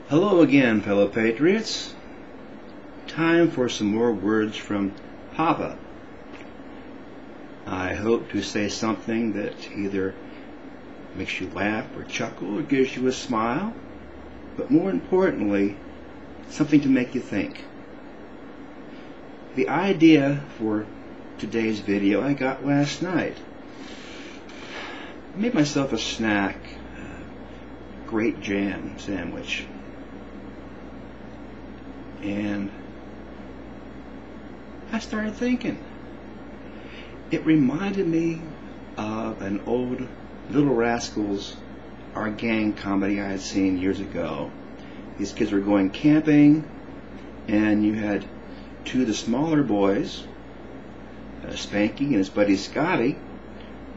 Hello again, fellow patriots. Time for some more words from Papa. I hope to say something that either makes you laugh or chuckle or gives you a smile, but more importantly, something to make you think. The idea for today's video I got last night. I made myself a snack, a great jam sandwich. And I started thinking. It reminded me of an old Little Rascals, Our Gang comedy I had seen years ago. These kids were going camping, and you had two of the smaller boys, Spanky and his buddy Scotty.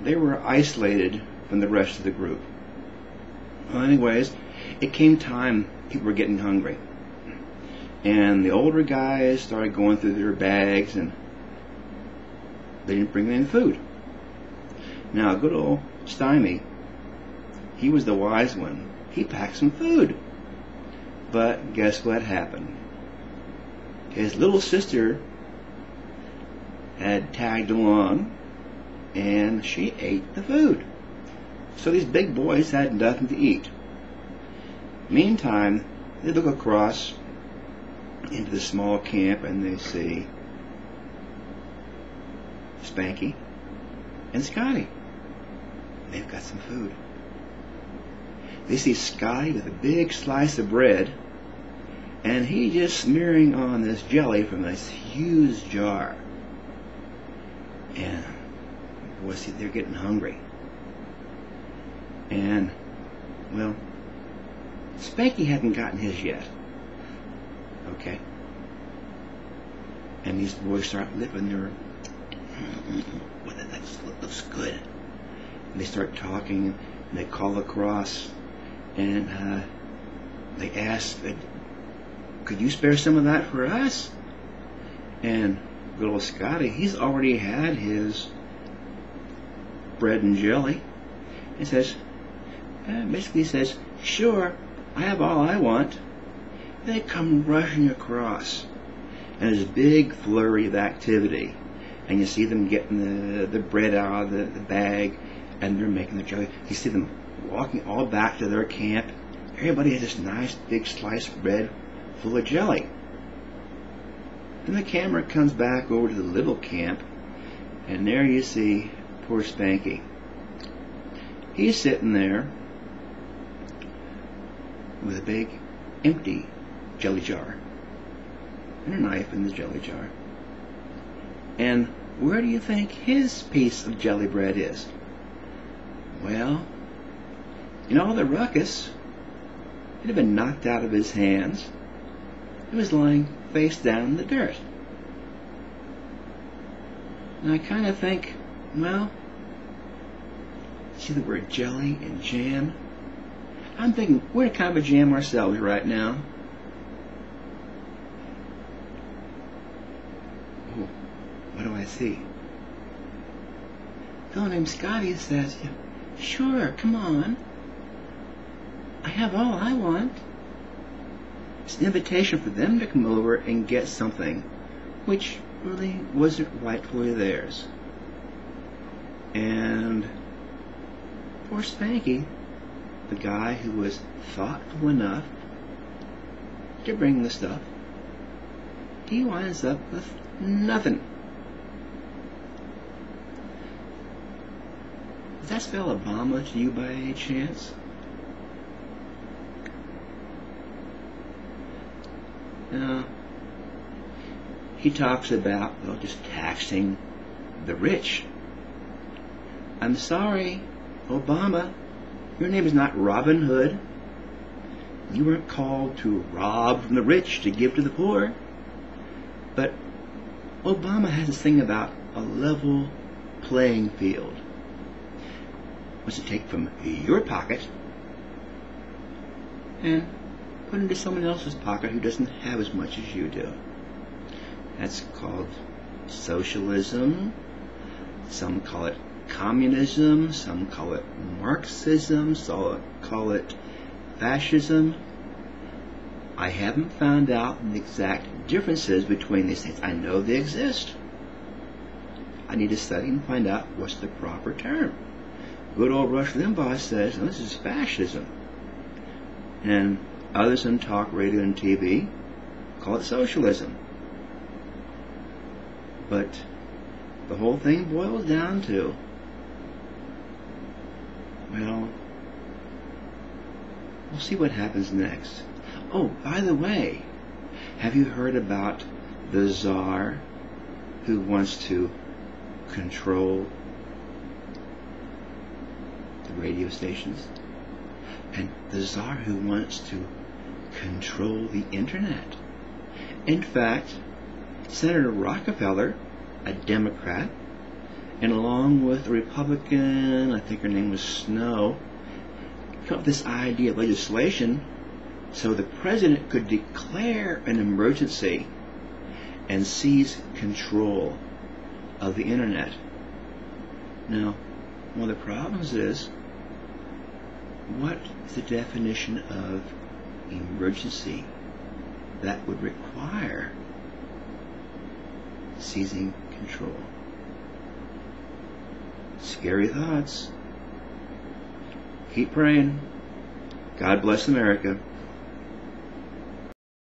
They were isolated from the rest of the group. Well, anyways, it came time people were getting hungry. And the older guys started going through their bags, and they didn't bring any food. Now, good old Stymie, he was the wise one. He packed some food. But guess what happened? His little sister had tagged along, and she ate the food. So these big boys had nothing to eat. Meantime, they look across into the small camp and they see Spanky and Scotty. They've got some food. They see Scotty with a big slice of bread, and he just smearing on this jelly from this huge jar. And boy, see, they're getting hungry. And well, Spanky hadn't gotten his yet. Okay. And these boys start lipping their, well, that looks good. And they start talking, and they call across, and they ask, could you spare some of that for us? And little Scotty, he's already had his bread and jelly. He says, basically says, sure, I have all I want. They come rushing across, and there's a big flurry of activity, and you see them getting the bread out of the bag, and they're making the jelly. You see them walking all back to their camp. Everybody has this nice big slice of bread full of jelly. Then the camera comes back over to the little camp, and there you see poor Spanky. He's sitting there with a big empty jelly jar and a knife in the jelly jar. And where do you think his piece of jelly bread is? Well, in all the ruckus, it had been knocked out of his hands. It was lying face down in the dirt. And I kind of think, well, see the word jelly and jam? I'm thinking, we're kind of a jam ourselves right now. Oh, what do I see? A fellow named Scotty says, sure, come on. I have all I want. It's an invitation for them to come over and get something which really wasn't rightfully theirs. And poor Spanky, the guy who was thoughtful enough to bring the stuff, he winds up with nothing. Does that spell Obama to you by any chance? No. He talks about, well, just taxing the rich. I'm sorry, Obama, your name is not Robin Hood. You weren't called to rob from the rich to give to the poor. But Obama has this thing about a level playing field. Wants to take from your pocket and put into someone else's pocket who doesn't have as much as you do. That's called socialism. Some call it communism, some call it Marxism, some call it fascism. I haven't found out the exact differences between these things. I know they exist. I need to study and find out what's the proper term. Good old Rush Limbaugh says, this is fascism. And others in talk radio and TV call it socialism. But the whole thing boils down to, well, we'll see what happens next. Oh, by the way, have you heard about the Tsar who wants to control the radio stations? And the Tsar who wants to control the internet? In fact, Senator Rockefeller, a Democrat, and along with a Republican, I think her name was Snow, came up with this idea of legislation so the president could declare an emergency and seize control of the internet. Now, one of the problems is, what is the definition of emergency that would require seizing control? Scary thoughts. Keep praying. God bless America.